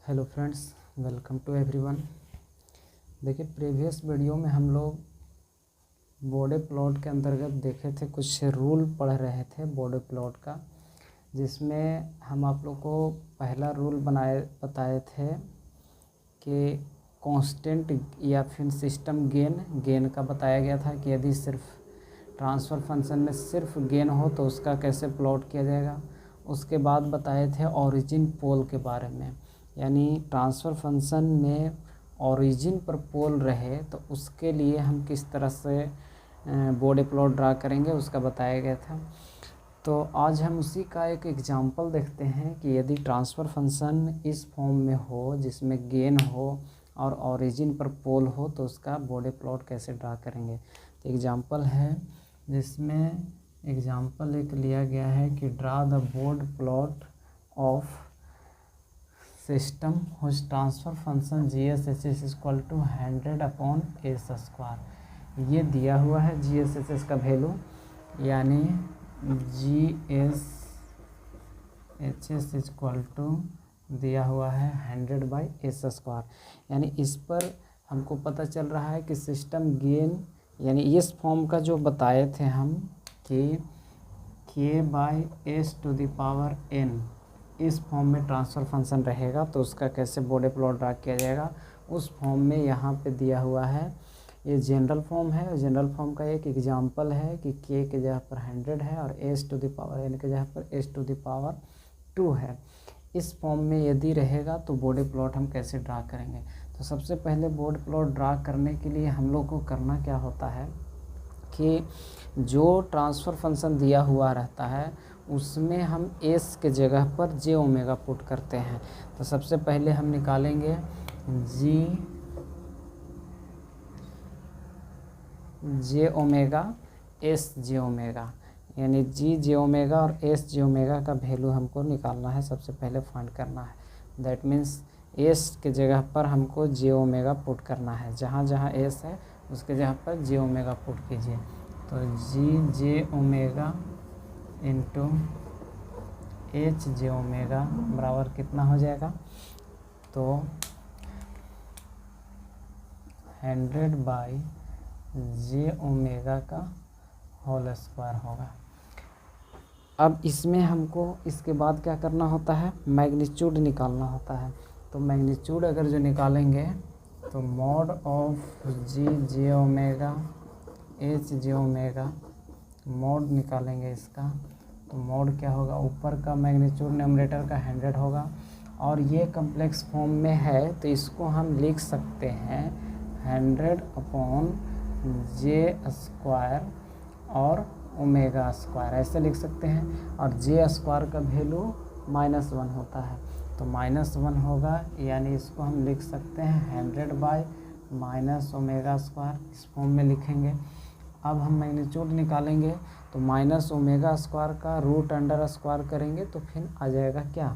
Hello friends, welcome to everyone. देखिए, previous video में हम लोग बॉडी प्लॉट के अंतर्गत देखे थे, कुछ रूल पढ़ रहे थे बॉडी प्लॉट का, जिसमें हम आप लोग को पहला रूल बताए थे कि कांस्टेंट या फिर सिस्टम गेन का बताया गया था कि यदि सिर्फ ट्रांसफ़र फंक्शन में सिर्फ गेन हो तो उसका कैसे प्लॉट किया जाएगा। उसके बाद बताए थे ओरिजिन पोल के बारे में, यानी ट्रांसफ़र फंक्शन में ओरिजिन पर पोल रहे तो उसके लिए हम किस तरह से बॉडी प्लॉट ड्रा करेंगे, उसका बताया गया था। तो आज हम उसी का एक एग्जांपल देखते हैं कि यदि ट्रांसफ़र फंक्शन इस फॉर्म में हो जिसमें गेन हो और ओरिजिन पर पोल हो तो उसका बॉडी प्लॉट कैसे ड्रा करेंगे। तो एग्जांपल है जिसमें एग्जांपल एक लिया गया है कि draw the Bode plot of system whose transfer function GSHS equal to 100/s²। ये दिया हुआ है GSHS का वैल्यू, यानी GSHS इक्वल टू दिया हुआ है 100/s²। यानी इस पर हमको पता चल रहा है कि सिस्टम गेन, यानी इस फॉर्म का जो बताए थे हम कि k/s⁴n इस फॉर्म में ट्रांसफ़र फंक्शन रहेगा तो उसका कैसे बॉडी प्लॉट ड्रा किया जाएगा, उस फॉर्म में यहाँ पे दिया हुआ है। ये जनरल फॉर्म है, जनरल फॉर्म का एक एग्जांपल है कि k के जगह पर 100 है और s⁴n के जगह पर s⁴2 है। इस फॉर्म में यदि रहेगा तो बॉडी प्लॉट हम कैसे ड्रा करेंगे। तो सबसे पहले बॉडी प्लॉट ड्रा करने के लिए हम लोग को करना क्या होता है कि जो ट्रांसफ़र फंक्शन दिया हुआ रहता है उसमें हम s के जगह पर j⍵ पुट करते हैं। तो सबसे पहले हम निकालेंगे j⍵, s⍵, यानी g⍵ और s⍵ का वैल्यू हमको निकालना है, सबसे पहले फाइंड करना है। दैट मीन्स s के जगह पर हमको j⍵ पुट करना है, जहाँ जहाँ s है उसके जगह पर j⍵ पुट कीजिए। तो j⍵ इंटू h⍵ बराबर कितना हो जाएगा, तो 100/j⍵ का होल स्क्वायर होगा। अब इसमें हमको इसके बाद क्या करना होता है, मैग्नीट्यूड निकालना होता है। तो मैग्नीट्यूड अगर जो निकालेंगे तो mod of g⍵ h⍵, mod निकालेंगे इसका, तो मॉड क्या होगा, ऊपर का मैग्नीट्यूड न्यूमरेटर का 100 होगा और ये कम्प्लेक्स फॉर्म में है तो इसको हम लिख सकते हैं 100/j² और ⍵², ऐसे लिख सकते हैं। और j² का वैल्यू -1 होता है तो -1 होगा, यानी इसको हम लिख सकते हैं 100/-⍵², इस फॉर्म में लिखेंगे। अब हम मैग्नीट्यूड निकालेंगे तो -⍵² का √अंडर² करेंगे तो फिर आ जाएगा क्या,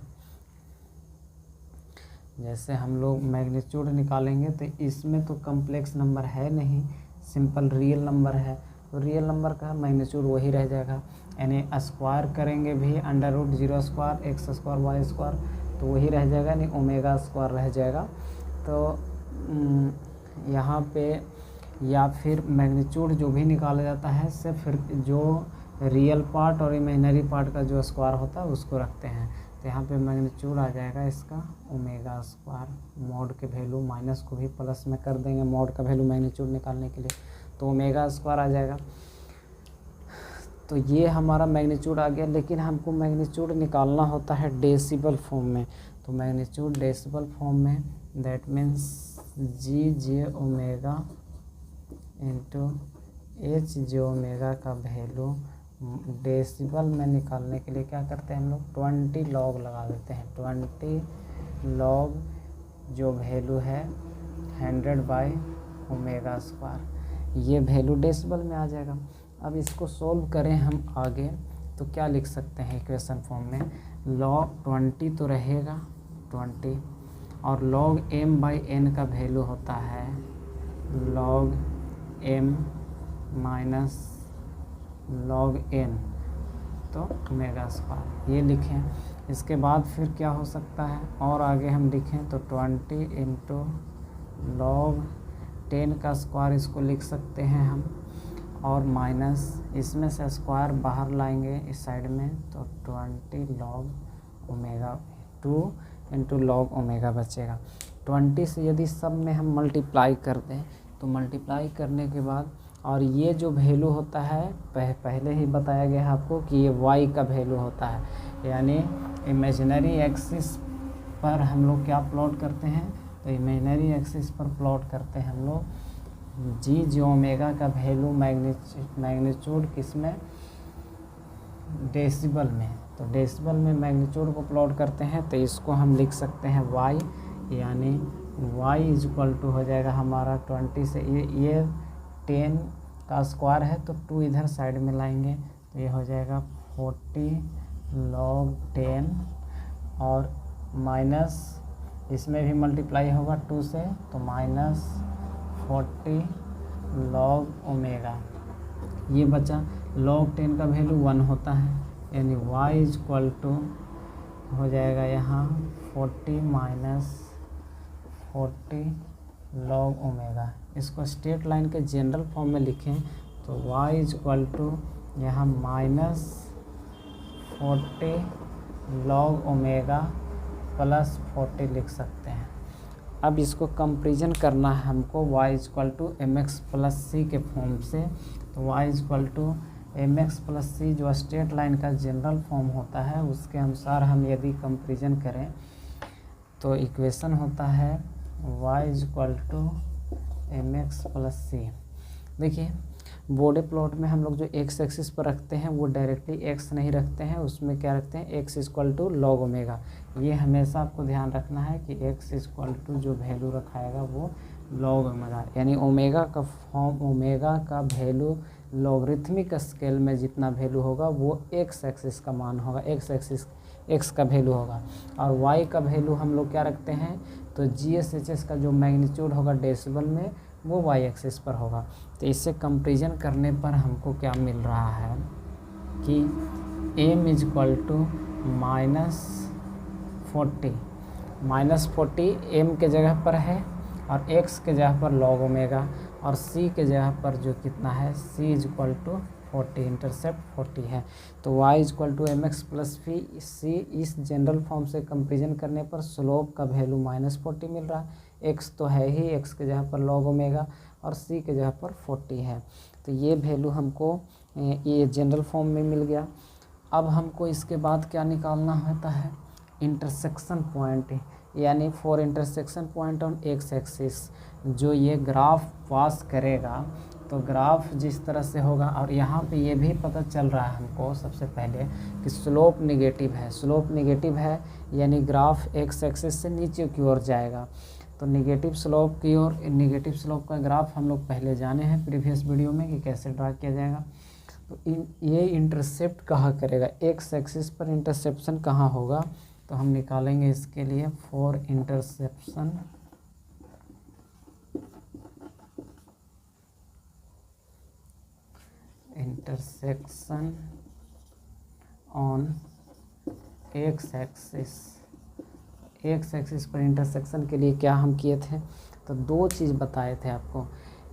जैसे हम लोग मैग्नीट्यूड निकालेंगे तो इसमें तो कम्प्लेक्स नंबर है नहीं, सिंपल रियल नंबर है, तो रियल नंबर का मैग्नीट्यूड वही रह जाएगा। यानी स्क्वायर करेंगे भी √0² x² y², तो वही रह जाएगा, यानी ⍵² रह जाएगा। तो यहाँ पे या फिर मैग्नीट्यूड जो भी निकाला जाता है सिर्फ जो रियल पार्ट और इमेजिनरी पार्ट का जो स्क्वायर होता है उसको रखते हैं। तो यहाँ पे मैग्नीट्यूड आ जाएगा इसका ⍵²। मॉड के वैल्यू माइनस को भी प्लस में कर देंगे मॉड का वैल्यू मैग्नीट्यूड निकालने के लिए, तो ⍵² आ जाएगा। तो ये हमारा मैग्नीट्यूड आ गया, लेकिन हमको मैग्नीट्यूड निकालना होता है डेसिबल फॉर्म में। तो मैग्नीट्यूड डेसिबल फॉर्म में, that means g⍵ into h⍵ का वैल्यू डेसिबल में निकालने के लिए क्या करते हैं हम लोग, 20 लॉग लगा देते हैं। 20 लॉग जो वैल्यू है 100/⍵², ये वैल्यू डेसिबल में आ जाएगा। अब इसको सोल्व करें हम आगे तो क्या लिख सकते हैं इक्वेशन फॉर्म में, log 20 तो रहेगा 20, और log m/n का वैल्यू होता है log m - log n, तो ⍵², ये लिखें। इसके बाद फिर क्या हो सकता है, और आगे हम लिखें तो 20 इंटू log 10 का स्क्वायर इसको लिख सकते हैं हम, और माइनस इसमें से स्क्वायर बाहर लाएंगे इस साइड में, तो 20 log omega 2 into log omega बचेगा। 20 से यदि सब में हम मल्टीप्लाई कर दें तो मल्टीप्लाई करने के बाद, और ये जो वैल्यू होता है पहले ही बताया गया है आपको कि ये y का वैल्यू होता है, यानी इमेजिनरी एक्सिस पर हम लोग क्या प्लॉट करते हैं, तो इमेजिनरी एक्सिस पर प्लॉट करते हैं हम लोग जी जो ओमेगा का वैल्यू मैग्नीट्यूड किस में, डेसिबल में, तो डेसिबल में मैग्नीट्यूड को प्लॉट करते हैं, तो इसको हम लिख सकते हैं y, यानी y इज इक्वल टू हो जाएगा हमारा 20 से ये 10 का स्क्वायर है तो 2 इधर साइड में लाएंगे तो ये हो जाएगा 40 log 10, और माइनस इसमें भी मल्टीप्लाई होगा 2 से, तो माइनस 40 log ओमेगा, ये बचा। log 10 का वैल्यू 1 होता है, यानी y इज इक्वल टू हो जाएगा यहाँ 40 माइनस 40 log ओमेगा। इसको स्ट्रेट लाइन के जनरल फॉर्म में लिखें तो y इज इक्वल टू यहाँ माइनस 40 log ओमेगा प्लस 40 लिख सकते हैं। अब इसको कंपेरिजन करना है हमको y is equal to M X plus C के फॉर्म से, तो y is equal to M X plus C जो स्ट्रेट लाइन का जनरल फॉर्म होता है उसके अनुसार हम यदि कंपेरिजन करें तो इक्वेशन होता है y is equal to M X plus C. देखिए बॉडी प्लॉट में हम लोग जो x एक्सिस पर रखते हैं वो डायरेक्टली x नहीं रखते हैं, उसमें क्या रखते हैं x equal to log omega. ये हमेशा आपको ध्यान रखना है कि x इक्वल टू जो वैल्यू रखाएगा वो लॉग ओमेगा, यानी ओमेगा का फॉर्म, ओमेगा का वैल्यू लॉगरिथमिक स्केल में जितना वैल्यू होगा वो x एक्सिस का मान होगा, x एक्सिस x का वैल्यू होगा, और y का वैल्यू हम लोग क्या रखते हैं तो GSHS का जो मैग्नीट्यूड होगा डेसिबल में वो y एक्सिस पर होगा। तो इससे कंपेरिजन करने पर हमको क्या मिल रहा है कि m is equal to -40 m के जगह पर है और x के जगह पर log ओमेगा, और c के जगह पर जो कितना है c is equal to 40, intercept 40 है। तो y is equal to M X plus C, इस जनरल फॉर्म से कंपेरिजन करने पर स्लोप का वैल्यू -40 मिल रहा है, x तो है ही, x के जगह पर log ओमेगा और c के जगह पर 40 है। तो ये वैल्यू हमको ये जनरल फॉर्म में मिल गया। अब हमको इसके बाद क्या निकालना होता है, इंटरसेक्शन पॉइंट, यानी for intersection point on x axis जो ये ग्राफ पास करेगा, तो ग्राफ जिस तरह से होगा, और यहाँ पे ये भी पता चल रहा है हमको सबसे पहले कि स्लोप नेगेटिव है, स्लोप नेगेटिव है यानी ग्राफ x एक्सिस से नीचे की ओर जाएगा। तो नेगेटिव स्लोप की ओर, नेगेटिव स्लोप का ग्राफ हम लोग पहले जाने हैं प्रीवियस वीडियो में कि कैसे ड्रा किया जाएगा। तो ये इंटरसेप्ट कहाँ करेगा, x एक्सिस पर इंटरसेप्शन कहाँ होगा, तो हम निकालेंगे इसके लिए for intersection on x axis पर इंटरसेक्शन के लिए क्या हम किए थे, तो दो चीज़ बताए थे आपको।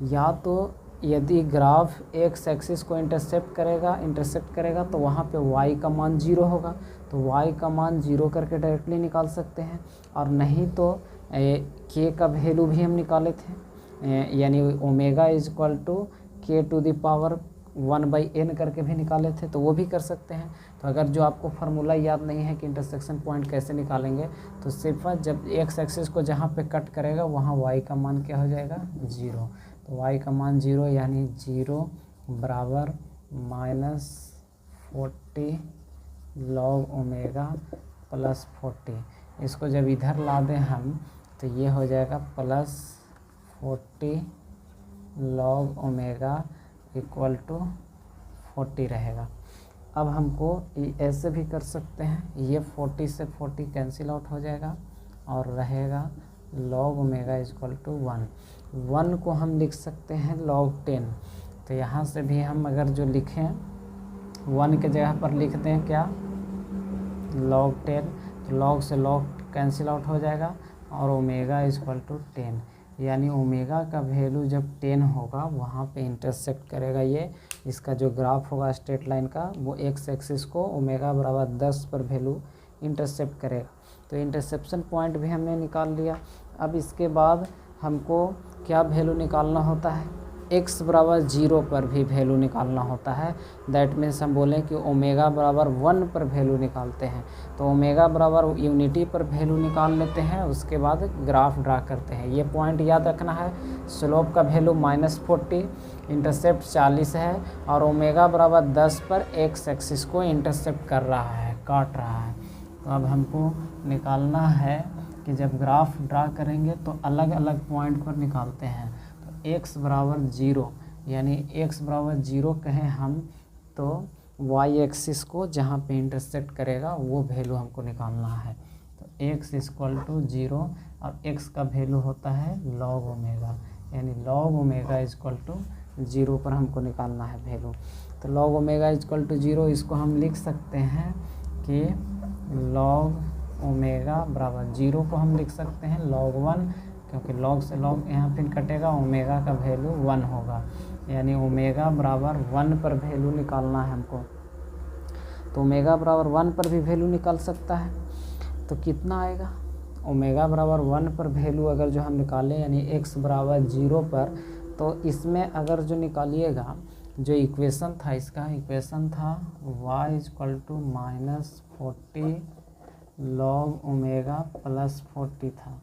या तो यदि ग्राफ x एक्सिस को इंटरसेक्ट करेगा तो वहाँ पे y का मान 0 होगा, तो y का मान 0 करके डायरेक्टली निकाल सकते हैं, और नहीं तो k का वैल्यू भी हम निकाले थे, यानी omega is equal to k to the power 1/n करके भी निकाले थे, तो वो भी कर सकते हैं। तो अगर जो आपको फार्मूला याद नहीं है कि इंटरसेक्शन पॉइंट कैसे निकालेंगे, तो सिर्फ जब x एक्सिस को जहाँ पे कट करेगा वहाँ y का मान क्या हो जाएगा 0, तो y का मान 0 यानी 0 बराबर -40 log ओमेगा प्लस 40। इसको जब इधर ला दें हम तो ये हो जाएगा +40 log ओमेगा इक्वल टू 40 रहेगा। अब हमको ऐसे भी कर सकते हैं, ये 40 से 40 कैंसिल आउट हो जाएगा और रहेगा log ओमेगा इक्वल टू 1 को हम लिख सकते हैं log 10। तो यहाँ से भी हम अगर जो लिखें 1 के जगह पर लिखते हैं क्या log 10, तो log से log कैंसिल आउट हो जाएगा और ओमेगा इक्वल टू 10, यानी ओमेगा का वैल्यू जब 10 होगा वहाँ पे इंटरसेक्ट करेगा ये, इसका जो ग्राफ होगा स्ट्रेट लाइन का वो एक्स एक्सिस को ओमेगा बराबर 10 पर वैल्यू इंटरसेप्ट करेगा। तो इंटरसेप्शन पॉइंट भी हमने निकाल लिया। अब इसके बाद हमको क्या वैल्यू निकालना होता है, x बराबर 0 पर भी वैल्यू निकालना होता है। दैट मीन्स हम बोलें कि ओमेगा बराबर 1 पर वैल्यू निकालते हैं, तो ओमेगा बराबर यूनिटी पर वैल्यू निकाल लेते हैं, उसके बाद ग्राफ ड्रा करते हैं। ये पॉइंट याद रखना है, स्लोप का वैल्यू -40, इंटरसेप्ट 40 है और ओमेगा बराबर 10 पर एक्स एक्सिस को इंटरसेप्ट कर रहा है, काट रहा है। तो अब हमको निकालना है कि जब ग्राफ ड्रा करेंगे तो अलग अलग पॉइंट पर निकालते हैं। तो x बराबर 0, यानी x बराबर 0 कहें हम तो y एक्सिस को जहाँ पे इंटरसेक्ट करेगा वो वैल्यू हमको निकालना है। तो x इक्वल टू 0 और x का वैल्यू होता है log ओमेगा, यानी log ओमेगा इक्वल टू 0 पर हमको निकालना है वैल्यू। तो log ओमेगा इक्वल टू 0 इसको हम लिख सकते हैं कि log ओमेगा बराबर 0 को हम लिख सकते हैं log 1, क्योंकि log से log यहाँ फिर कटेगा, ओमेगा का वैल्यू 1 होगा, यानी ओमेगा बराबर 1 पर वैल्यू निकालना है हमको। तो ओमेगा बराबर 1 पर भी वैल्यू निकाल सकता है, तो कितना आएगा, ओमेगा बराबर 1 पर वैल्यू अगर जो हम निकालें यानी x बराबर 0 पर, तो इसमें अगर जो निकालिएगा जो इक्वेशन था, इसका इक्वेशन था y equal to -40 log omega plus 40 था।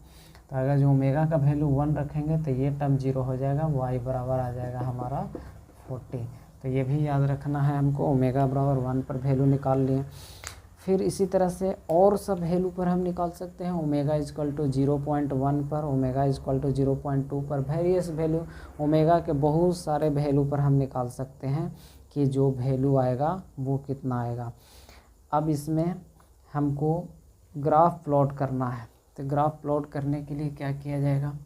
तो अगर जो ओमेगा का वैल्यू 1 रखेंगे तो ये टर्म 0 हो जाएगा, y बराबर आ जाएगा हमारा 40। तो ये भी याद रखना है हमको, ओमेगा बराबर 1 पर वैल्यू निकाल लिए। फिर इसी तरह से और सब वैल्यू पर हम निकाल सकते हैं, ओमेगा इक्वल टू 0.1 पर, ओमेगा इक्वल टू 0.2 पर, वेरियस वैल्यू ओमेगा के बहुत सारे वैल्यू पर हम निकाल सकते हैं कि जो वैल्यू आएगा वो कितना आएगा। अब इसमें हमको ग्राफ प्लॉट करना है, तो ग्राफ प्लॉट करने के लिए क्या किया जाएगा,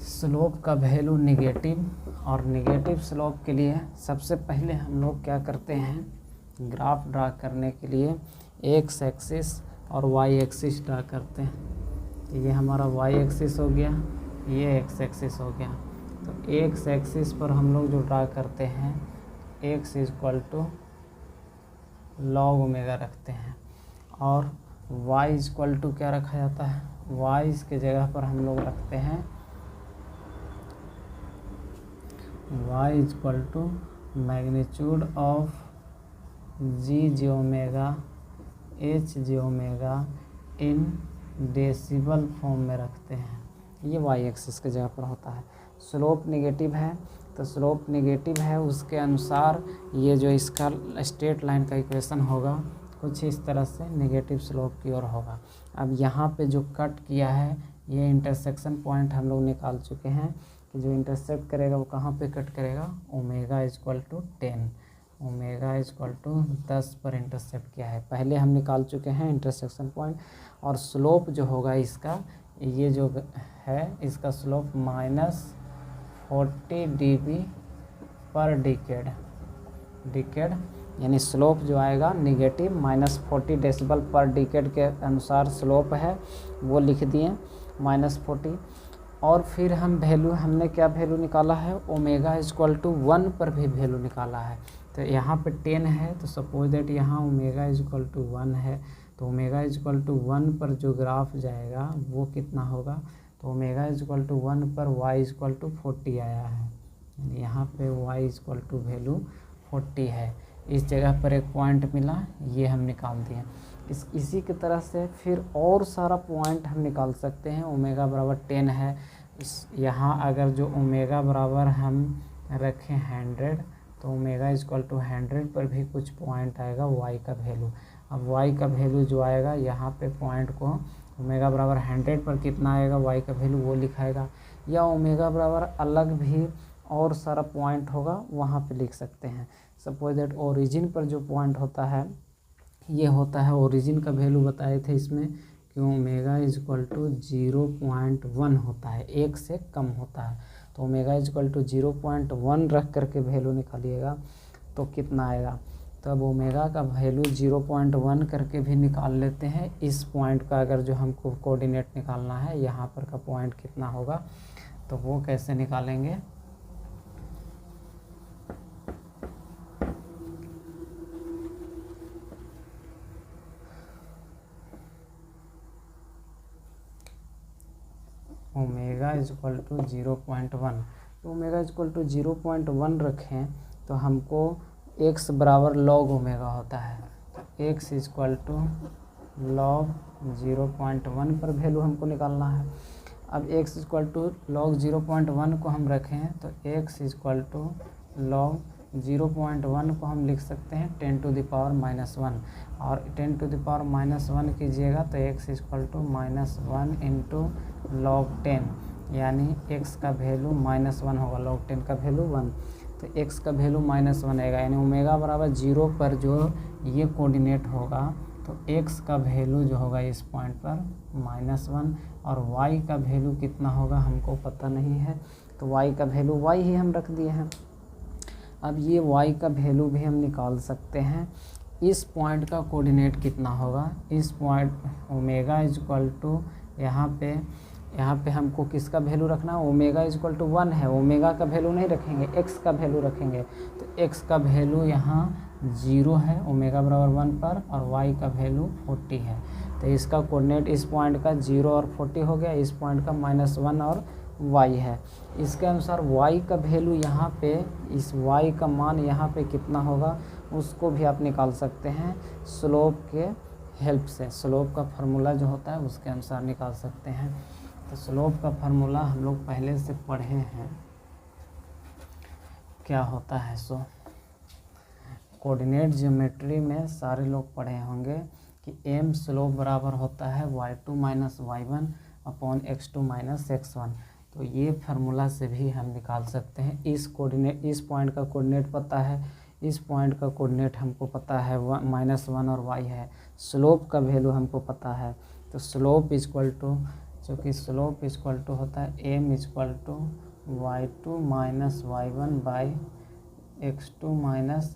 स्लोप का वैल्यू निगेटिव, और निगेटिव स्लोप के लिए सबसे पहले हम लोग क्या करते हैं, ग्राफ ड्रा करने के लिए एक्स एक्सिस और वाई एक्सिस ड्रा करते हैं। तो ये हमारा वाई एक्सिस हो गया, ये एक्स एक्सिस हो गया। तो एक्स एक्सिस पर हम लोग जो ड्रा करते हैं x equal to log omega रखते हैं, और वाई इक्वल टू क्या रखा जाता है, वाई इसके जगह पर हम लोग रखते हैं y equal to magnitude of g omega h g omega in decibel form में रखते हैं। ये y एक्सिस के जगह पर होता है। स्लोप नेगेटिव है, तो स्लोप नेगेटिव है उसके अनुसार ये जो इसका स्ट्रेट लाइन का इक्वेशन होगा कुछ इस तरह से नेगेटिव स्लोप की ओर होगा। अब यहाँ पे जो कट किया है ये इंटरसेक्शन पॉइंट हम लोग निकाल चुके हैं कि जो इंटरसेक्ट करेगा वो कहाँ पे कट करेगा, omega equal to 10, omega equal to 10 पर इंटरसेप्ट किया है। पहले हम निकाल चुके हैं इंटरसेक्शन पॉइंट। और स्लोप जो होगा इसका, ये जो है इसका स्लोप -40 dB पर डिकेड, यानी स्लोप जो आएगा निगेटिव -40 डेसिबल पर डिकेड के अनुसार स्लोप है, वो लिख दिए -40। और फिर हम वैल्यू, हमने क्या वैल्यू निकाला है, ओमेगा इक्वल टू 1 पर भी वैल्यू निकाला है। तो यहाँ पे 10 है, तो सपोज दैट यहाँ ओमेगा इक्वल टू 1 है, तो ओमेगा इक्वल टू 1 पर जो ग्राफ जाएगा वो कितना होगा, तो ओमेगा इक्वल टू 1 पर y इक्वल टू 40 आया है, यानी यहाँ पे y इक्वल टू वैल्यू 40 है। इस जगह पर एक पॉइंट मिला, ये हम निकाल दिए। इसी की तरह से फिर और सारा पॉइंट हम निकाल सकते हैं। ओमेगा बराबर 10 है, यहाँ अगर जो ओमेगा बराबर हम रखें 100, तो ओमेगा इक्वल टू 100 पर भी कुछ पॉइंट आएगा y का वैल्यू। अब y का वैल्यू जो आएगा यहाँ पे पॉइंट को ओमेगा बराबर 100 पर कितना आएगा y का वैल्यू वो लिखाएगा, या ओमेगा बराबर अलग भी और सारा पॉइंट होगा वहाँ पे लिख सकते हैं। सपोज दैट ओरिजिन पर जो पॉइंट होता है ये होता है, ओरिजिन का वैल्यू बताए थे इसमें कि ओमेगा इज इक्वल टू 0.1 होता है, 1 से कम होता है। तो ओमेगा इज इक्वल टू 0.1 रख करके वैल्यू निकालिएगा तो कितना आएगा। तो अब ओमेगा का वैल्यू 0.1 करके भी निकाल लेते हैं। इस पॉइंट का अगर जो हमको कोऑर्डिनेट निकालना है, यहाँ पर का पॉइंट कितना होगा, तो वो कैसे निकालेंगे। ओमेगा इज इक्वल टू 0.1, तो ओमेगा इज इक्वल टू 0.1 रखें तो हमको x बराबर लॉग ओमेगा होता है। तो x is equal to log 0.1 पर वैल्यू हमको निकालना है। अब x is equal to log 0.1 को हम रखें तो x is equal to log 0.1 को हम लिख सकते हैं 10⁻⁻1, और 10⁻⁻1 कीजिएगा तो x is equal to -1 into log 10, यानी x का वैल्यू -1 होगा, लॉग 10 का वैल्यू 1, तो x का वैल्यू -1 आएगा। यानी ओमेगा बराबर 0 पर जो ये कोऑर्डिनेट होगा तो x का वैल्यू जो होगा इस पॉइंट पर -1, और y का वैल्यू कितना होगा हमको पता नहीं है, तो y का वैल्यू y ही हम रख दिए हैं। अब ये y का वैल्यू भी हम निकाल सकते हैं। इस पॉइंट का कोऑर्डिनेट कितना होगा, इस point omega is equal to यहाँ पे हमको किसका वैल्यू रखना है, ओमेगा इज इक्वल टू 1 है, ओमेगा का वैल्यू नहीं रखेंगे, x का वैल्यू रखेंगे। तो x का वैल्यू यहाँ 0 है ओमेगा बराबर 1 पर, और y का वैल्यू 40 है। तो इसका कोऑर्डिनेट इस पॉइंट का 0 और 40 हो गया, इस पॉइंट का -1 और y है। इसके अनुसार y का वैल्यू यहाँ पे, इस y का मान यहाँ पे कितना होगा उसको भी आप निकाल सकते हैं स्लोप के हेल्प से। स्लोप का फार्मूला जो होता है उसके अनुसार निकाल सकते हैं। तो स्लोप का फार्मूला हम लोग पहले से पढ़े हैं, क्या होता है। सो कोऑर्डिनेट ज्योमेट्री में सारे लोग पढ़े होंगे कि m स्लोप बराबर होता है y2 - y1 upon x2 - x1। तो ये फार्मूला से भी हम निकाल सकते हैं। इस पॉइंट का कोऑर्डिनेट पता है, इस पॉइंट का कोऑर्डिनेट हमको पता है -1 और y है, स्लोप का वैल्यू हमको पता है। तो स्लोप इज इक्वल टू, चूँकि स्लोप इज इक्वल टू होता है m is equal to y2 - y1 by x2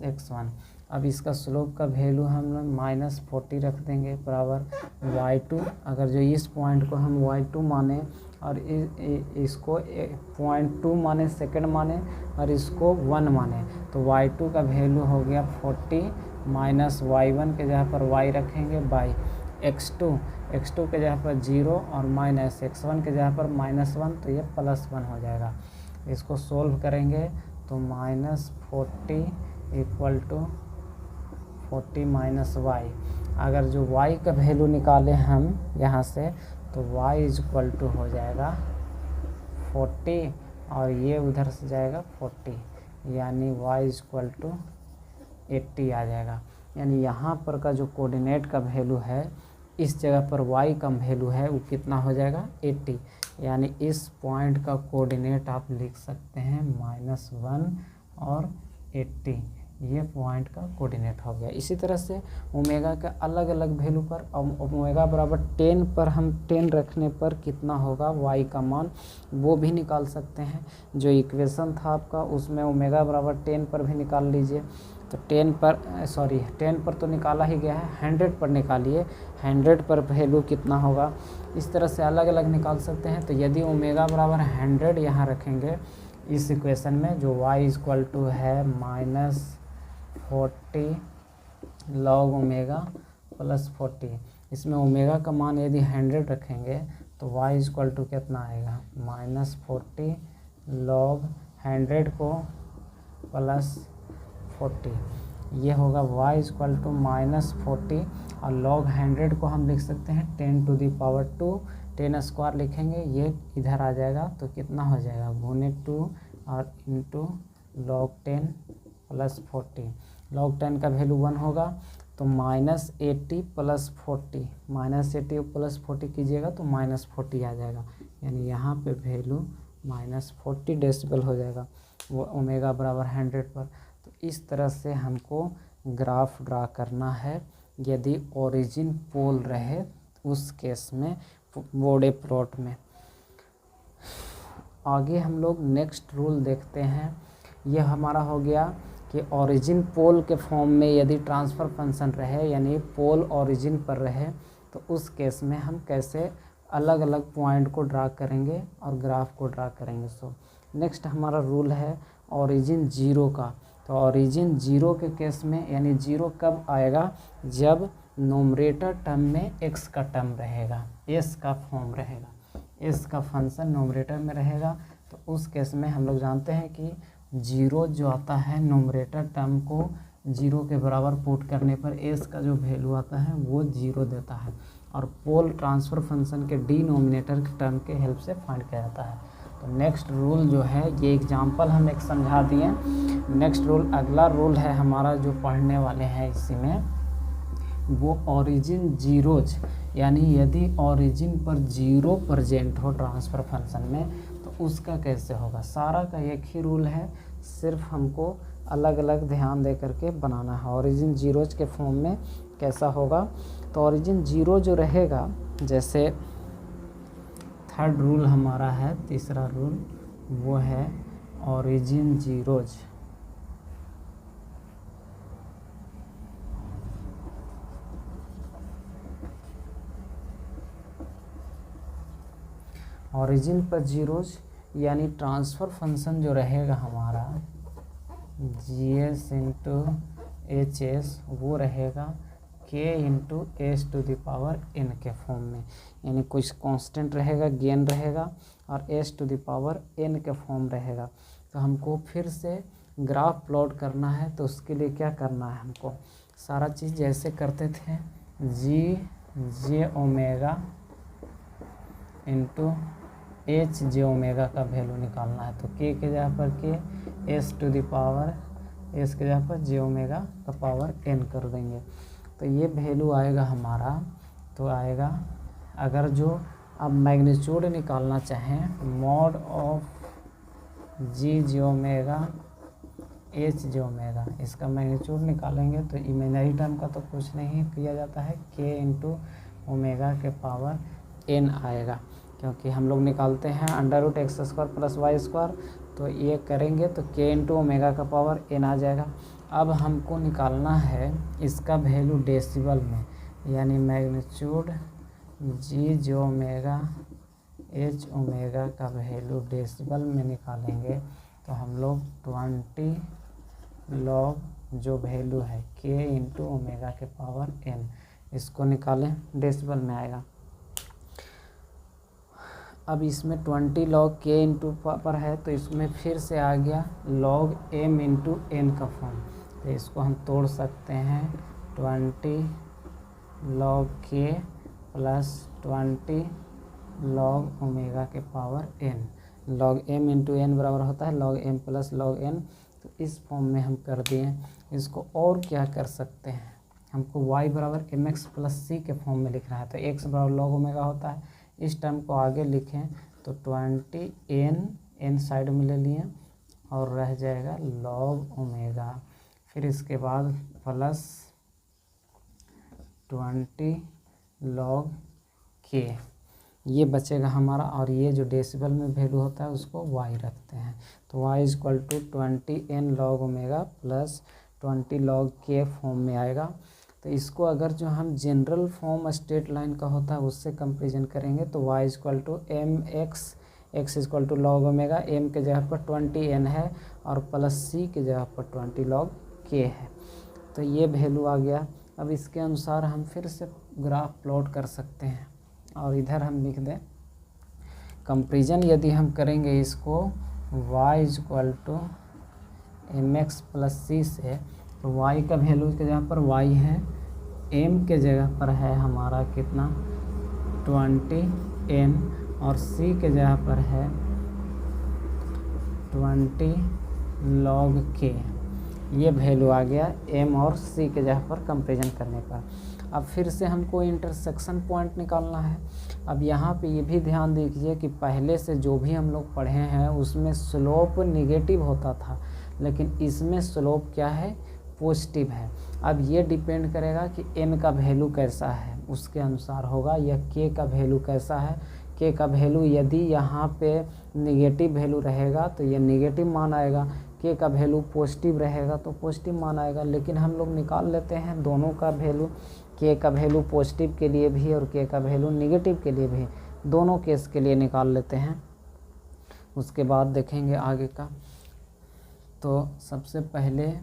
- x1। अब इसका स्लोप का वैल्यू हम लोग -40 रख देंगे बराबर y2, अगर जो इस पॉइंट को हम y2 माने और इसको 0.2 माने, सेकंड माने, और इसको 1 माने, तो y2 का वैल्यू हो गया 40 माइनस y1 के जगह पर y रखेंगे बाई x2 के जगह पर 0 और माइनस x1 के जगह पर -1, तो ये +1 हो जाएगा। इसको सोल्व करेंगे तो -40 इक्वल टू 40 माइनस y। अगर जो y का वैल्यू निकालें हम यहाँ से तो y इज इक्वल टू हो जाएगा 40, और ये उधर से जाएगा 40, यानी y इज इक्वल टू 80 आ जाएगा। यानी यहाँ पर का जो कोऑर्डिनेट का वैल्यू है, इस जगह पर y का वैल्यू है वो कितना हो जाएगा 80, यानी इस पॉइंट का कोऑर्डिनेट आप लिख सकते हैं -1 और 80, ये पॉइंट का कोऑर्डिनेट हो गया। इसी तरह से ओमेगा का अलग अलग वैल्यू पर, ओमेगा बराबर 10 पर हम 10 रखने पर कितना होगा y का मान, वो भी निकाल सकते हैं। जो इक्वेशन था आपका उसमें ओमेगा बराबर 10 पर भी निकाल लीजिए। तो 10 पर तो निकाला ही गया है, 100 पर निकालिए, 100 पर वैल्यू कितना होगा। इस तरह से अलग अलग निकाल सकते हैं। तो यदि ओमेगा बराबर 100 यहाँ रखेंगे इस इक्वेशन में, जो y इज इक्वल टू है -40 लॉग ओमेगा प्लस 40, इसमें ओमेगा का मान यदि 100 रखेंगे तो y इज इक्वल टू कितना आएगा -40 लॉग 100 को प्लस 40, ये होगा y इज इक्वल टू -40, और लॉग 100 को हम लिख सकते हैं 10⁻², 10 स्क्वायर लिखेंगे, ये इधर आ जाएगा तो कितना हो जाएगा गुने 2 और इंटू लॉग 10 प्लस 40। लॉग 10 का वैल्यू 1 होगा, तो -80 प्लस 40, -80 प्लस 40 कीजिएगा तो -40 आ जाएगा, यानी यहाँ पे वैल्यू -40 डेसिबल हो जाएगा वो ओमेगा बराबर 100 पर। तो इस तरह से हमको ग्राफ ड्रा करना है। यदि ओरिजिन पोल रहे उस केस में बॉडे प्लॉट में। आगे हम लोग नेक्स्ट रूल देखते हैं। यह हमारा हो गया कि ओरिजिन पोल के फॉर्म में यदि ट्रांसफ़र फंक्शन रहे, यानी पोल ओरिजिन पर रहे, तो उस केस में हम कैसे अलग अलग पॉइंट को ड्रा करेंगे और ग्राफ को ड्रा करेंगे। सो नेक्स्ट हमारा रूल है ओरिजिन जीरो का। तो ओरिजिन जीरो के केस में, यानी जीरो कब आएगा, जब नोमरेटर टर्म में एक्स का टर्म रहेगा, एस का फॉर्म रहेगा, एस का फंक्शन नोमरेटर में रहेगा। तो उस केस में हम लोग जानते हैं कि जीरो जो आता है नोमरेटर टर्म को जीरो के बराबर पुट करने पर एस का जो वैल्यू आता है वो जीरो देता है, और पोल ट्रांसफ़र फंक्शन के डिनोमिनेटर के टर्म के हेल्प से फाइंड किया जाता है। तो नेक्स्ट रूल जो है, ये एग्जांपल हम एक समझा दिए। नेक्स्ट रूल, अगला रूल है हमारा जो पढ़ने वाले हैं इसी में, वो ओरिजिन जीरोज, यानी यदि ओरिजिन पर जीरो प्रेजेंट हो ट्रांसफ़र फंक्शन में तो उसका कैसे होगा। सारा का एक ही रूल है, सिर्फ हमको अलग अलग ध्यान दे करके बनाना है। ओरिजिन जीरोज के फॉर्म में कैसा होगा, तो ओरिजिन जीरो जो रहेगा, जैसे थर्ड रूल हमारा है, तीसरा रूल वो है ओरिजिन जीरोज। ओरिजिन पर जीरोज यानी ट्रांसफ़र फंक्शन जो रहेगा हमारा g s into h s, वो रहेगा k into S to the power n के फॉर्म में, यानी कुछ कांस्टेंट रहेगा, गेन रहेगा, और s to the power n के फॉर्म रहेगा। तो हमको फिर से ग्राफ प्लॉट करना है, तो उसके लिए क्या करना है, हमको सारा चीज़ जैसे करते थे, जी जे ओमेगा इंटू एच जे ओमेगा का वैल्यू निकालना है। तो के जगह पर K, S to the power S के जगह पर जे ओमेगा का पावर एन कर देंगे। तो ये वैल्यू आएगा हमारा, तो आएगा, अगर जो अब मैग्नीट्यूड निकालना चाहें, mod of g J omega h J omega, इसका मैग्नीट्यूड निकालेंगे तो इमेजिनरी टर्म का तो कुछ नहीं किया जाता है, के इंटू ओमेगा के पावर एन आएगा, क्योंकि हम लोग निकालते हैं under root x square plus y square. तो ये करेंगे तो के इंटू ओमेगा का पावर एन आ जाएगा। अब हमको निकालना है इसका वैल्यू डेसिबल में, यानी मैग्नीट्यूड जी जे ओमेगा एच ओमेगा का वैल्यू डेसिबल में निकालेंगे तो हम लोग 20 लॉग जो वैल्यू है के इंटू ओमेगा के पावर एन, इसको निकालें, डेसिबल में आएगा। अब इसमें 20 लॉग के इंटू पर है, तो इसमें फिर से आ गया लॉग एम इंटू एन का फॉर्म, तो इसको हम तोड़ सकते हैं 20 log k plus 20 log omega के power n. Log m into n बराबर होता है log m plus log n. तो इस फॉर्म में हम कर दिए। इसको और क्या कर सकते हैं, हमको y बराबर एम एक्स प्लस सी के फॉर्म में लिखना है, तो x बराबर लॉग ओमेगा होता है। इस टर्म को आगे लिखें तो 20 एन साइड में ले लिए और रह जाएगा लॉग ओमेगा, फिर इसके बाद प्लस 20 लॉग के, ये बचेगा हमारा। और ये जो डेसिबल में वैल्यू होता है उसको y रखते हैं, तो y equal to 20 n log omega plus 20 log k form में आएगा। तो इसको अगर जो हम जनरल फॉर्म स्ट्रेट लाइन का होता है उससे कंपेरिजन करेंगे तो y equal to M x equal to log omega, m के जगह पर 20 एन है और प्लस सी के जगह पर 20 लॉग के है। तो ये वैल्यू आ गया। अब इसके अनुसार हम फिर से ग्राफ प्लॉट कर सकते हैं और इधर हम लिख दें कंपेरिजन यदि हम करेंगे इसको y equal to M X plus C से, तो y का वैल्यू के जगह पर y है, m के जगह पर है हमारा कितना 20 n और c के जगह पर है 20 log k। ये वैल्यू आ गया m और c के जगह पर कंपेरिजन करने पर। अब फिर से हमको इंटरसेक्शन पॉइंट निकालना है। अब यहाँ पे ये भी ध्यान दीजिए कि पहले से जो भी हम लोग पढ़े हैं उसमें स्लोप निगेटिव होता था, लेकिन इसमें स्लोप क्या है, पॉजिटिव है। अब ये डिपेंड करेगा कि n का वैल्यू कैसा है। उसके अनुसार होगा। या के का वैल्यू कैसा है, के का वैल्यू यदि यहाँ पे निगेटिव वैल्यू रहेगा तो ये निगेटिव मान आएगा, के का वैल्यू पॉजिटिव रहेगा तो पॉजिटिव मान आएगा। लेकिन हम लोग निकाल लेते हैं दोनों का वैल्यू, के का वैल्यू पॉजिटिव के लिए भी और के का वैल्यू निगेटिव के लिए भी, दोनों केस के लिए निकाल लेते हैं। उसके बाद देखेंगे आगे का। तो सबसे पहले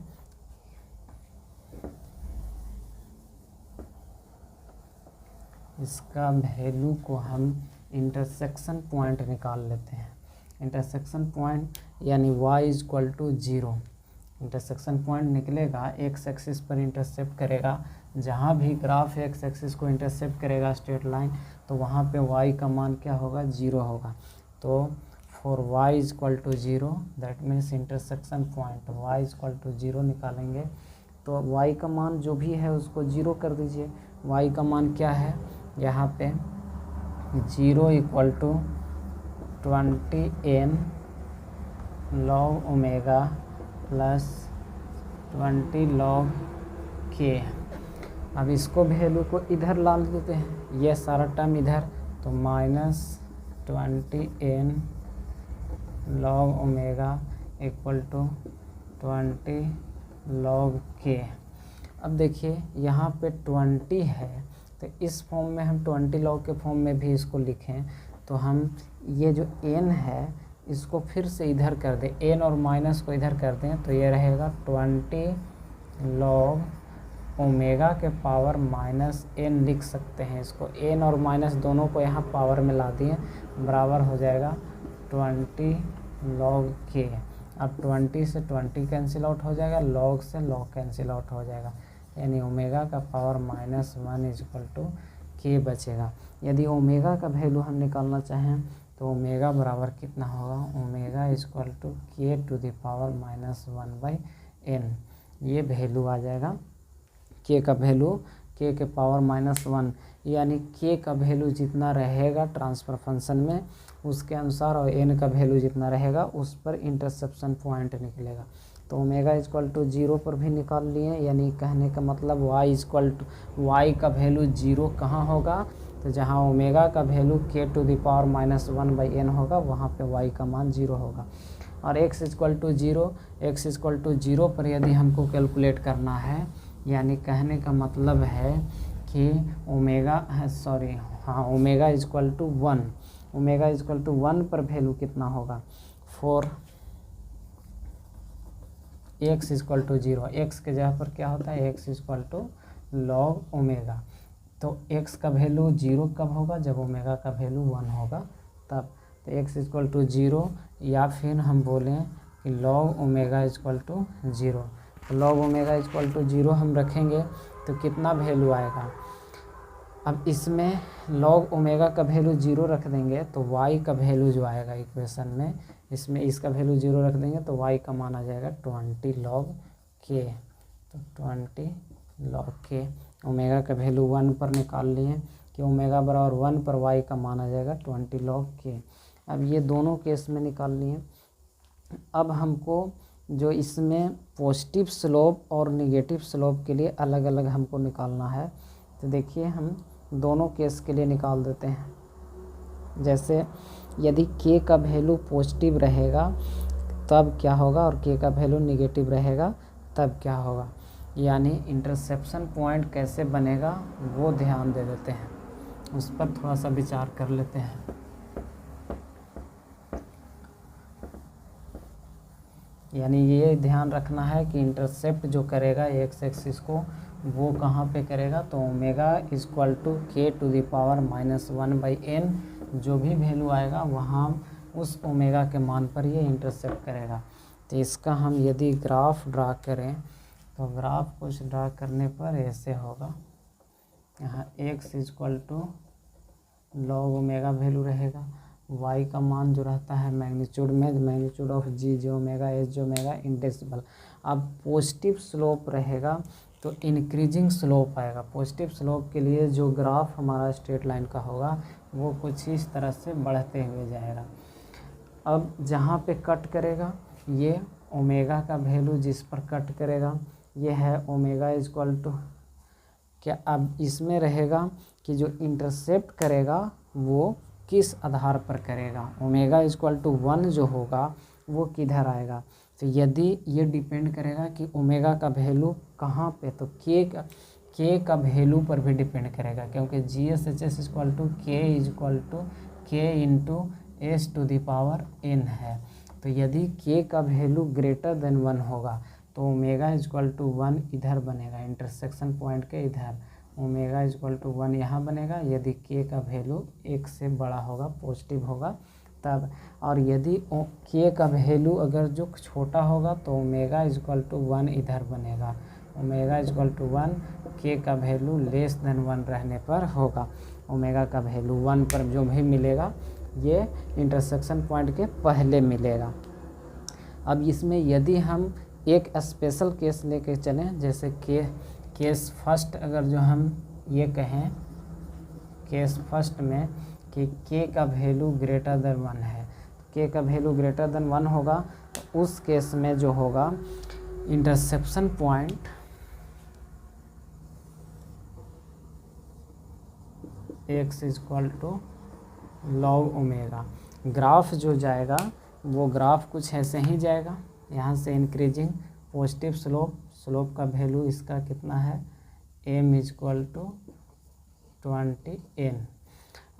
इसका वैल्यू को हम इंटरसेक्शन पॉइंट निकाल लेते हैं। इंटरसेक्शन पॉइंट यानी y equal to 0। Intersection point निकलेगा, एक्स एक्सिस पर इंटरसेप्ट करेगा। जहाँ भी ग्राफ एक्स एक्सिस को इंटरसेप्ट करेगा स्ट्रेट लाइन, तो वहाँ पे y का मान क्या होगा, 0 होगा। तो for y equal to 0 that means intersection point y equal to 0 निकालेंगे। तो y का मान जो भी है उसको 0 कर दीजिए। y का मान क्या है यहाँ पे, 0 equal to 20n log omega plus 20 log k। अब इसको वैल्यू को इधर ला देते हैं, ये सारा टर्म इधर, तो -20n log omega equal to 20 log k। अब देखिए यहाँ पे 20 है, तो इस फॉर्म में हम 20 log के फॉर्म में भी इसको लिखें तो हम ये जो n है इसको फिर से इधर कर दें, n और माइनस को इधर कर दें, तो ये रहेगा 20 log ओमेगा के पावर -n लिख सकते हैं इसको। n और माइनस दोनों को यहाँ पावर में ला दिए, बराबर हो जाएगा 20 log k। अब 20 से 20 कैंसिल आउट हो जाएगा, log से log कैंसिल आउट हो जाएगा, यानी ओमेगा का पावर -1 इक्वल टू k बचेगा। यदि ओमेगा का वैल्यू हम निकालना चाहें तो ओमेगा बराबर कितना होगा, omega equal to k to the power -1/n। ये वैल्यू आ जाएगा k का वैल्यू, k के पावर -1, यानी k का वैल्यू जितना रहेगा ट्रांसफर फंक्शन में उसके अनुसार, और n का वैल्यू जितना रहेगा उस पर इंटरसेप्शन पॉइंट निकलेगा। तो ओमेगा इक्वल टू 0 पर भी निकाल लिए, यानी कहने का मतलब y इक्वल टू y का वैल्यू 0 कहाँ होगा, तो जहाँ ओमेगा का value k to the power -1/n होगा वहाँ पे y का मान 0 होगा। और x equal to 0, x equal to 0 पर यदि हमको कैलकुलेट करना है, यानी कहने का मतलब है कि omega equal to 1, omega equal to 1 पर वैल्यू कितना होगा, for x equal to 0, x के जगह पर क्या होता है, x equal to log omega. तो x का वैल्यू 0 कब होगा, जब ओमेगा का वैल्यू 1 होगा तब। तो x इक्वल टू 0, या फिर हम बोलें कि log ओमेगा इक्वल टू 0। तो log ओमेगा इक्वल टू 0 हम रखेंगे तो कितना वैल्यू आएगा। अब इसमें log ओमेगा का वैल्यू 0 रख देंगे तो y का वैल्यू जो आएगा इक्वेशन में, इसमें इसका वैल्यू 0 रख देंगे तो y का मान आ जाएगा 20 log k। तो 20 log k, ओमेगा का वैल्यू 1 पर निकाल लिए कि ओमेगा बराबर 1 पर y का मान आ जाएगा 20 log k। अब ये दोनों केस में निकाल लिए। अब हमको जो इसमें पॉजिटिव स्लोप और नेगेटिव स्लोप के लिए अलग अलग हमको निकालना है, तो देखिए हम दोनों केस के लिए निकाल देते हैं। जैसे यदि k का वैल्यू पॉजिटिव रहेगा तब क्या होगा, और k का वैल्यू नेगेटिव रहेगा तब क्या होगा, यानी इंटरसेप्शन पॉइंट कैसे बनेगा वो ध्यान दे देते हैं, उस पर थोड़ा सा विचार कर लेते हैं। यानी ये ध्यान रखना है कि इंटरसेप्ट जो करेगा एक्स एक्सिस को वो कहाँ पे करेगा, तो omega equal to k to the power -1/n जो भी वैल्यू आएगा वहाँ उस ओमेगा के मान पर ये इंटरसेप्ट करेगा। तो इसका हम यदि ग्राफ ड्रा करें तो ग्राफ कुछ ड्रा करने पर ऐसे होगा, यहाँ x equal to log omega value रहेगा, y का मान जो रहता है मैग्नीट्यूड में, magnitude of g j omega h j omega in decibel. अब पॉजिटिव स्लोप रहेगा तो इंक्रीजिंग स्लोप आएगा। पॉजिटिव स्लोप के लिए जो ग्राफ हमारा स्ट्रेट लाइन का होगा वो कुछ इस तरह से बढ़ते हुए जाएगा। अब जहाँ पे कट करेगा ये ओमेगा का वैल्यू जिस पर कट करेगा ये है ओमेगा इक्वल टू क्या अब इसमें रहेगा कि जो इंटरसेप्ट करेगा वो किस आधार पर करेगा, ओमेगा इक्वल टू 1 जो होगा वो किधर आएगा। तो यदि ये डिपेंड करेगा कि ओमेगा का वैल्यू कहाँ पे, तो के का वैल्यू पर भी डिपेंड करेगा, क्योंकि G S H S equal to K into S to the power N है। तो यदि के का वैल्यू ग्रेटर देन 1 होगा तो ओमेगा इक्वल टू 1 इधर बनेगा, इंटरसेक्शन पॉइंट के इधर ओमेगा इक्वल टू 1 यहाँ बनेगा। यदि के का वैल्यू 1 से बड़ा होगा, पॉजिटिव होगा तब, और यदि के का वैल्यू अगर जो छोटा होगा तो ओमेगा इक्वल टू 1 इधर बनेगा। ओमेगा इक्वल टू 1 के का वैल्यू लेस देन 1 रहने पर होगा। ओमेगा का वैल्यू 1 पर जो भी मिलेगा ये इंटरसेक्शन पॉइंट के पहले मिलेगा। अब इसमें यदि हम एक स्पेशल केस लेके चलें, जैसे केस फर्स्ट, अगर जो हम ये कहें केस फर्स्ट में कि के का वैल्यू ग्रेटर देन 1 है, के का वैल्यू ग्रेटर देन 1 होगा, तो उस केस में जो होगा interception point x equal to log omega. Graph जो जाएगा वो ग्राफ कुछ ऐसे ही जाएगा, यहाँ से इंक्रीजिंग पॉजिटिव स्लोप का वैल्यू इसका कितना है m इक्वल टू 20n।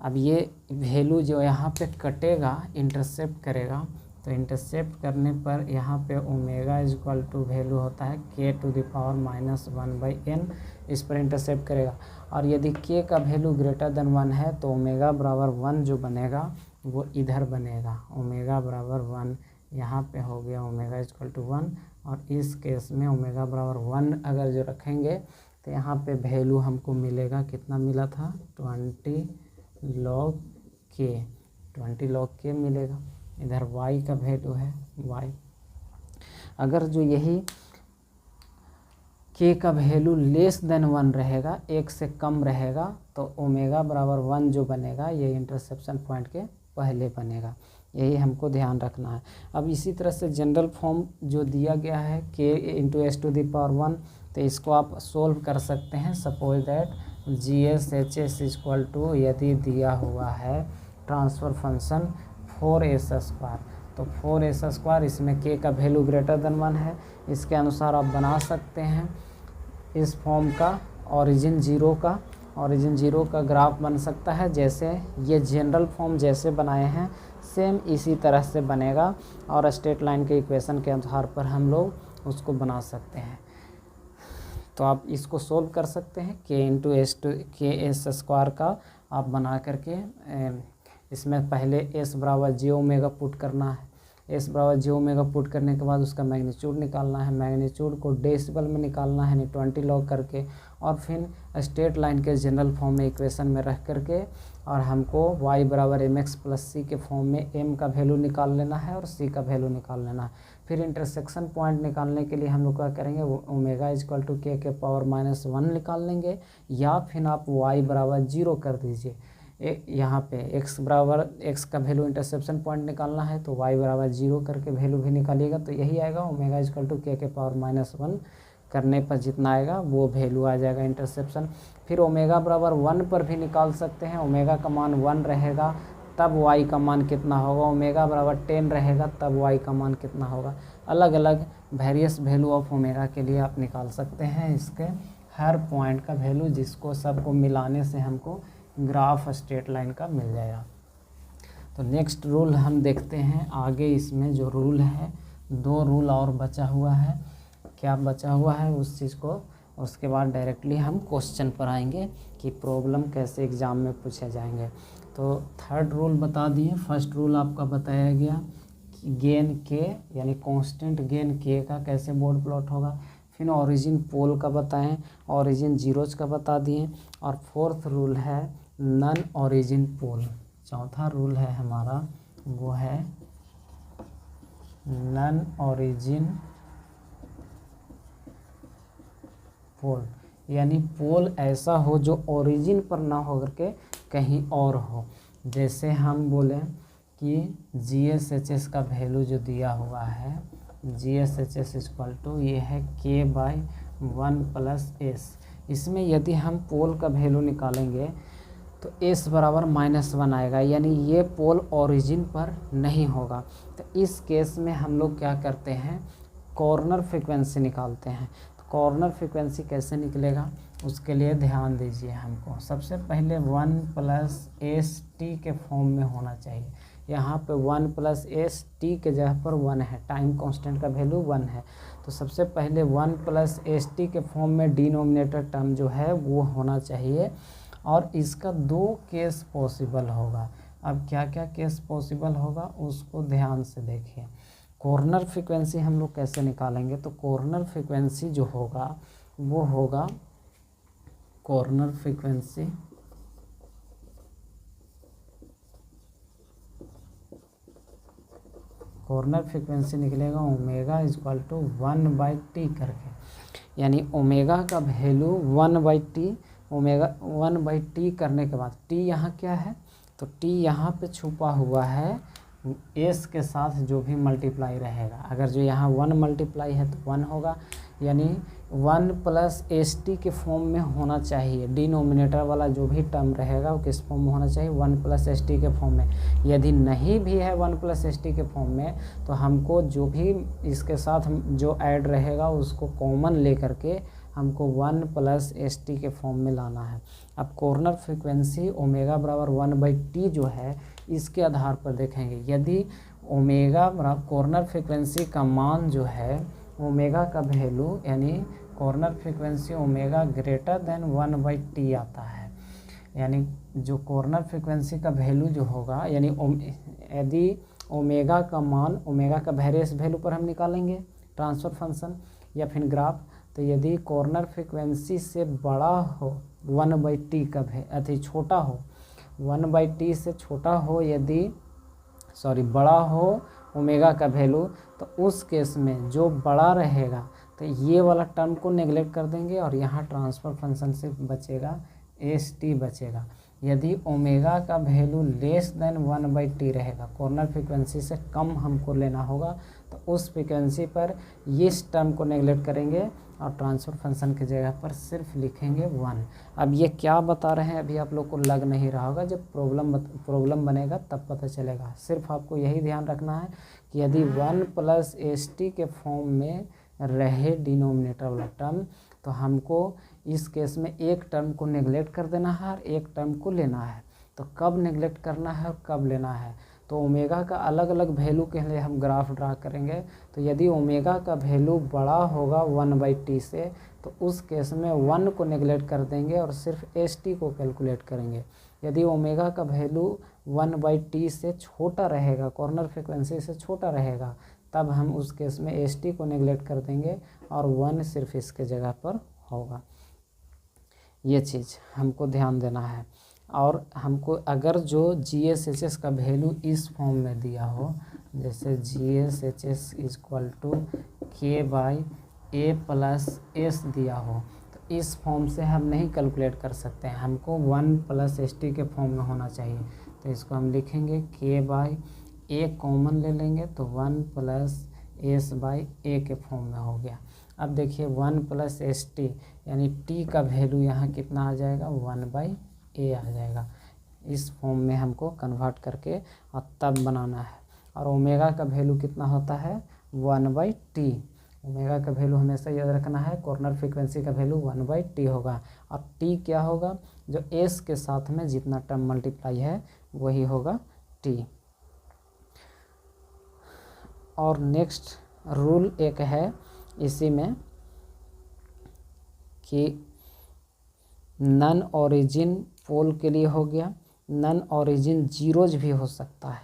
अब ये वैल्यू जो यहाँ पे कटेगा इंटरसेप्ट करेगा, तो इंटरसेप्ट करने पर यहाँ पे ओमेगा इक्वल टू वैल्यू होता है k to the power -1/n, इस पर इंटरसेप्ट करेगा। और यदि k का वैल्यू ग्रेटर देन 1 है तो ओमेगा बराबर 1 जो बनेगा वो इधर बनेगा, ओमेगा बराबर 1 यहाँ पे हो गया ओमेगा इक्वल टू 1। और इस केस में ओमेगा बराबर 1 अगर जो रखेंगे तो यहाँ पे वैल्यू हमको मिलेगा, कितना मिला था 20 log k मिलेगा। इधर y का वैल्यू है y, अगर जो यही k का वैल्यू लेस देन 1 रहेगा, 1 से कम रहेगा, तो ओमेगा बराबर 1 जो बनेगा ये इंटरसेप्शन पॉइंट के पहले बनेगा। यही हमको ध्यान रखना है। अब इसी तरह से जनरल फॉर्म जो दिया गया है k into S to the power 1, तो इसको आप सोल्व कर सकते हैं। Suppose that g S H S equal to, यदि दिया हुआ है ट्रांसफ़र फंक्शन 4s², तो 4s², इसमें k का वैल्यू ग्रेटर देन 1 है, इसके अनुसार आप बना सकते हैं इस फॉर्म का ओरिजिन जीरो का ग्राफ बन सकता है। जैसे ये जनरल फॉर्म जैसे बनाए हैं सेम इसी तरह से बनेगा, और स्ट्रेट लाइन के इक्वेशन के आधार पर हम लोग उसको बना सकते हैं। तो आप इसको सोल्व कर सकते हैं, k एस स्क्वायर का आप बना करके इसमें पहले s बराबर जे ओमेगा पुट करना है। s बराबर जे ओमेगा पुट करने के बाद उसका मैग्नीट्यूड निकालना है, मैग्नीट्यूड को डेसिबल में निकालना है, यानी 20 log करके, और फिर स्ट्रेट लाइन के जनरल फॉर्म में इक्वेशन में रख करके, और हमको y बराबर mx प्लस c के फॉर्म में m का वैल्यू निकाल लेना है और c का वैल्यू निकाल लेना है। फिर इंटरसेक्शन पॉइंट निकालने के लिए हम लोग क्या करेंगे, ओमेगा इक्वल टू k के पावर -1 निकाल लेंगे, या फिर आप y बराबर 0 कर दीजिए। यहाँ पे x का वैल्यू इंटरसेप्शन पॉइंट निकालना है, तो y बराबर 0 करके वैल्यू भी निकालिएगा, तो यही आएगा ओमेगा इक्वल टू k के पावर -1 करने पर जितना आएगा वो वैल्यू आ जाएगा इंटरसेप्शन। फिर ओमेगा बराबर 1 पर भी निकाल सकते हैं, ओमेगा का मान 1 रहेगा तब y का मान कितना होगा, ओमेगा बराबर 10 रहेगा तब y का मान कितना होगा। अलग अलग वेरियस वैल्यू ऑफ ओमेगा के लिए आप निकाल सकते हैं इसके हर पॉइंट का वैल्यू, जिसको सबको मिलाने से हमको ग्राफ स्ट्रेट लाइन का मिल जाएगा। तो नेक्स्ट रूल हम देखते हैं आगे। इसमें जो रूल है 2 रूल और बचा हुआ है, क्या बचा हुआ है उस चीज़ को, उसके बाद डायरेक्टली हम क्वेश्चन पर आएंगे कि प्रॉब्लम कैसे एग्ज़ाम में पूछे जाएंगे। तो थर्ड रूल बता दिए। फर्स्ट रूल आपका बताया गया कि गेन के यानी कांस्टेंट गेन के का कैसे बोर्ड प्लॉट होगा। फिर ओरिजिन पोल का बताएं, ओरिजिन जीरोज का बता दिए, और फोर्थ रूल है नन ओरिजिन पोल। चौथा रूल है हमारा वो है नन ओरिजिन पोल, यानी पोल ऐसा हो जो ओरिजिन पर ना हो करके कहीं और हो। जैसे हम बोलें कि जी एस एच एस का वैल्यू जो दिया हुआ है g S H S equal to ये है k/1 + s, इसमें यदि हम पोल का वैल्यू निकालेंगे तो s बराबर -1 आएगा, यानी ये पोल ओरिजिन पर नहीं होगा। तो इस केस में हम लोग क्या करते हैं, कॉर्नर फ्रीक्वेंसी निकालते हैं। तो कॉर्नर फ्रीक्वेंसी कैसे निकलेगा उसके लिए ध्यान दीजिए। हमको सबसे पहले 1 + st के फॉर्म में होना चाहिए। यहाँ पे 1 + st के जगह पर 1 है, टाइम कांस्टेंट का वैल्यू 1 है। तो सबसे पहले 1 + st के फॉर्म में डिनोमिनेटर टर्म जो है वो होना चाहिए, और इसका 2 केस पॉसिबल होगा। अब क्या क्या केस पॉसिबल होगा उसको ध्यान से देखिए। कॉर्नर फ्रीक्वेंसी हम लोग कैसे निकालेंगे, तो कॉर्नर फ्रीक्वेंसी जो होगा वो होगा कॉर्नर फ्रीक्वेंसी निकलेगा ओमेगा = 1/t करके, यानी ओमेगा का वैल्यू 1/t, ओमेगा 1/t करने के बाद t यहाँ क्या है, तो t यहाँ पे छुपा हुआ है s के साथ जो भी मल्टीप्लाई रहेगा। अगर जो यहाँ 1 मल्टीप्लाई है तो 1 होगा, यानी 1 + st के फॉर्म में होना चाहिए। डिनोमिनेटर वाला जो भी टर्म रहेगा वो किस फॉर्म में होना चाहिए, 1 + st के फॉर्म में। यदि नहीं भी है 1 + st के फॉर्म में, तो हमको जो भी इसके साथ जो ऐड रहेगा उसको कॉमन लेकर के हमको 1 + st के फॉर्म में लाना है। अब कॉर्नर फ्रीक्वेंसी ओमेगा बराबर 1/t जो है इसके आधार पर देखेंगे। यदि ओमेगा बराबर कॉर्नर फ्रीक्वेंसी का मान जो है ओमेगा का वैल्यू, यानी कॉर्नर फ्रीक्वेंसी ओमेगा > 1/t आता है, यानी जो कॉर्नर फ्रीक्वेंसी का वैल्यू जो होगा, यानी यदि ओमेगा का मान, ओमेगा का वेरियस वैल्यू पर हम निकालेंगे ट्रांसफर फंक्शन या फिर ग्राफ, तो यदि कॉर्नर फ्रीक्वेंसी से बड़ा हो 1/t का छोटा हो 1/t से छोटा हो, यदि बड़ा हो ओमेगा का वैल्यू, तो उस केस में जो बड़ा रहेगा तो ये वाला टर्म को नेगलेक्ट कर देंगे और यहाँ ट्रांसफर फंक्शन से बचेगा st बचेगा। यदि ओमेगा का वैल्यू < 1/t रहेगा, कॉर्नर फ्रीक्वेंसी से कम हमको लेना होगा, तो उस फ्रीक्वेंसी पर इस टर्म को नेगलेक्ट करेंगे और ट्रांसफर फंक्शन की जगह पर सिर्फ लिखेंगे 1। अब ये क्या बता रहे हैं अभी आप लोग को लग नहीं रहा होगा, जब प्रॉब्लम बनेगा तब पता चलेगा। सिर्फ आपको यही ध्यान रखना है कि यदि 1 + st के फॉर्म में रहे डिनोमिनेटर वाला टर्म, तो हमको इस केस में एक टर्म को नेगलेक्ट कर देना है और एक टर्म को लेना है। तो कब नेगलेक्ट करना है और कब लेना है, तो ओमेगा का अलग अलग वैल्यू के लिए हम ग्राफ ड्रा करेंगे। तो यदि ओमेगा का वैल्यू बड़ा होगा 1/t से, तो उस केस में 1 को नेगलेक्ट कर देंगे और सिर्फ st को कैलकुलेट करेंगे। यदि ओमेगा का वैल्यू 1/t से छोटा रहेगा, कॉर्नर फ्रीक्वेंसी से छोटा रहेगा, तब हम उस केस में st को नेगलेक्ट कर देंगे और 1 सिर्फ इसके जगह पर होगा। ये चीज़ हमको ध्यान देना है। और हमको अगर जो GSHS का वैल्यू इस फॉर्म में दिया हो, जैसे GSHS = K/A + S दिया हो, तो इस फॉर्म से हम नहीं कैलकुलेट कर सकते हैं, हमको 1 + st के फॉर्म में होना चाहिए। तो इसको हम लिखेंगे K/A कॉमन ले लेंगे तो 1 + S/A के फॉर्म में हो गया। अब देखिए 1 + st यानी t का वैल्यू यहाँ कितना आ जाएगा, 1/a आ जाएगा। इस फॉर्म में हमको कन्वर्ट करके और तब बनाना है। और ओमेगा का वैल्यू कितना होता है, 1/t। ओमेगा का वैल्यू हमेशा याद रखना है, कॉर्नर फ्रीक्वेंसी का वैल्यू 1/t होगा। और t क्या होगा, जो s के साथ में जितना टर्म मल्टीप्लाई है वही होगा t। और नेक्स्ट रूल एक है इसी में कि नन ओरिजिन पोल के लिए हो गया, नन ओरिजिन जीरोज भी हो सकता है।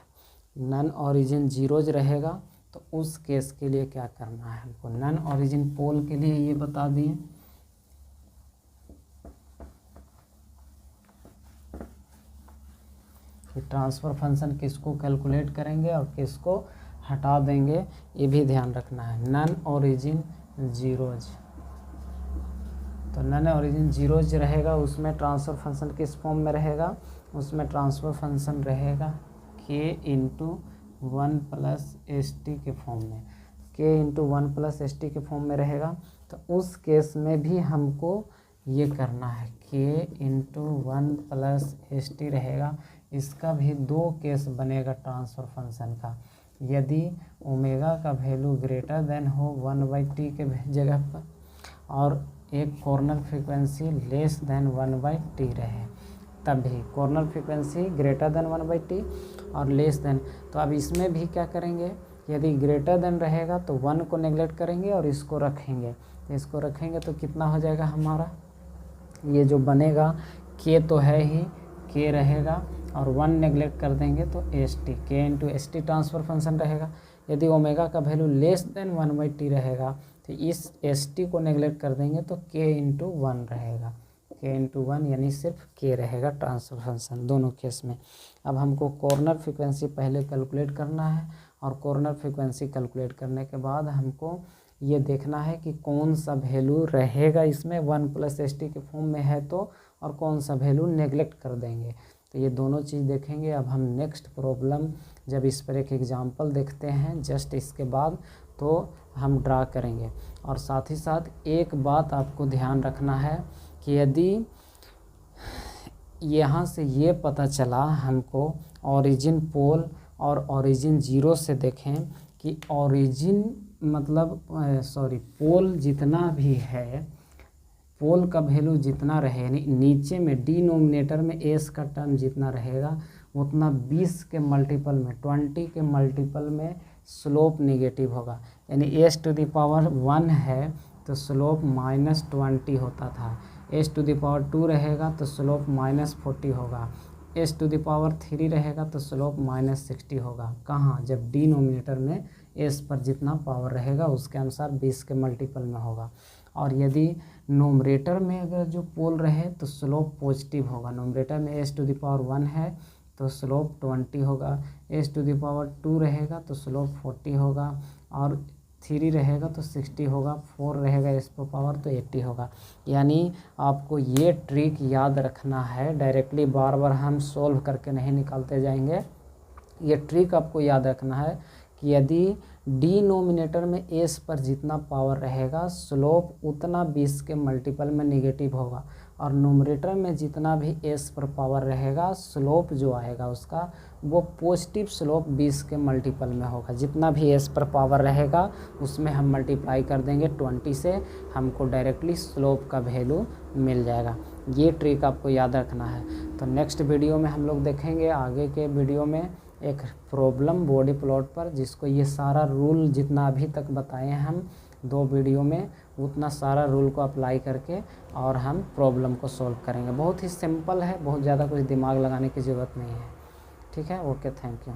नन ओरिजिन जीरोज रहेगा तो उस केस के लिए क्या करना है हमको, नन ओरिजिन पोल के लिए ये बता दिए। कि ट्रांसफर फंक्शन किसको कैलकुलेट करेंगे और किसको हटा देंगे, ये भी ध्यान रखना है। नन ओरिजिन जीरोज, तो नन ओरिजिन जीरोज रहेगा, उसमें ट्रांसफर फंक्शन किस फॉर्म में रहेगा, उसमें ट्रांसफर फंक्शन रहेगा k × 1 + st के फॉर्म में, k × 1 + st के फॉर्म में रहेगा। तो उस केस में भी हमको ये करना है, k into 1 plus S T रहेगा। इसका भी दो केस बनेगा ट्रांसफ़र फंक्शन का। यदि ओमेगा का वैल्यू ग्रेटर देन हो 1/t के जगह पर और एक corner frequency less than 1/t रहे, तभी corner frequency greater than 1/t और लेस देन। तो अब इसमें भी क्या करेंगे, यदि ग्रेटर देन रहेगा तो 1 को नेगलेक्ट करेंगे और इसको रखेंगे। इसको रखेंगे तो कितना हो जाएगा हमारा, ये जो बनेगा k तो है ही, k रहेगा और 1 नेगलेक्ट कर देंगे तो एस टी, के into S T transfer function रहेगा। यदि ओमेगा का वैल्यू लेस देन 1/t रहेगा तो इस एस टी को नेगलेक्ट कर देंगे तो k इंटू 1 रहेगा, k इंटू 1 यानी सिर्फ k रहेगा ट्रांसफ़र फंक्शन दोनों केस में। अब हमको कॉर्नर फ्रीक्वेंसी पहले कैलकुलेट करना है और कॉर्नर फ्रीक्वेंसी कैलकुलेट करने के बाद हमको ये देखना है कि कौन सा वैल्यू रहेगा इसमें 1 प्लस एस टी के फॉर्म में है तो, और कौन सा वैल्यू नेगलेक्ट कर देंगे। तो ये दोनों चीज़ देखेंगे। अब हम नेक्स्ट प्रॉब्लम जब इस पर एक एग्जांपल देखते हैं जस्ट इसके बाद तो हम ड्रा करेंगे। और साथ ही साथ एक बात आपको ध्यान रखना है कि यदि यहाँ से ये पता चला हमको ओरिजिन पोल और ओरिजिन जीरो से देखें कि ओरिजिन मतलब पोल जितना भी है, पोल का वैल्यू जितना रहे यानी नीचे में डिनोमिनेटर में एस का टर्म जितना रहेगा उतना 20 के मल्टीपल में 20 के मल्टीपल में स्लोप नेगेटिव होगा। यानी एस टू द पावर 1 है तो स्लोप -20 होता था, एस टू द पावर 2 रहेगा तो स्लोप -40 होगा, एस टू द पावर 3 रहेगा तो स्लोप -60 होगा। कहाँ, जब डिनोमिनेटर में एस पर जितना पावर रहेगा उसके अनुसार 20 के मल्टीपल में होगा। और यदि नोमरेटर में अगर जो पोल रहे तो स्लोप पॉजिटिव होगा। नोमरेटर में एस टू द पावर 1 है तो स्लोप 20 होगा, एस टू द पावर 2 रहेगा तो स्लोप 40 होगा, और 3 रहेगा तो 60 होगा, 4 रहेगा एस पर पावर तो 80 होगा। यानी आपको ये ट्रिक याद रखना है, डायरेक्टली बार बार हम सोल्व करके नहीं निकालते जाएंगे। ये ट्रिक आपको याद रखना है कि यदि डिनोमिनेटर में एस पर जितना पावर रहेगा स्लोप उतना 20 के मल्टीपल में नेगेटिव होगा, और नोमरेटर में जितना भी एस पर पावर रहेगा स्लोप जो आएगा उसका वो पॉजिटिव स्लोप 20 के मल्टीपल में होगा। जितना भी एस पर पावर रहेगा उसमें हम मल्टीप्लाई कर देंगे 20 से, हमको डायरेक्टली स्लोप का वैल्यू मिल जाएगा। ये ट्रिक आपको याद रखना है। तो नेक्स्ट वीडियो में हम लोग देखेंगे, आगे के वीडियो में एक प्रॉब्लम बॉडी प्लॉट पर, जिसको ये सारा रूल जितना अभी तक बताए हैं हम 2 वीडियो में उतना सारा रूल को अप्लाई करके और हम प्रॉब्लम को सॉल्व करेंगे। बहुत ही सिंपल है, बहुत ज़्यादा कुछ दिमाग लगाने की ज़रूरत नहीं है। ठीक है, ओके, थैंक यू।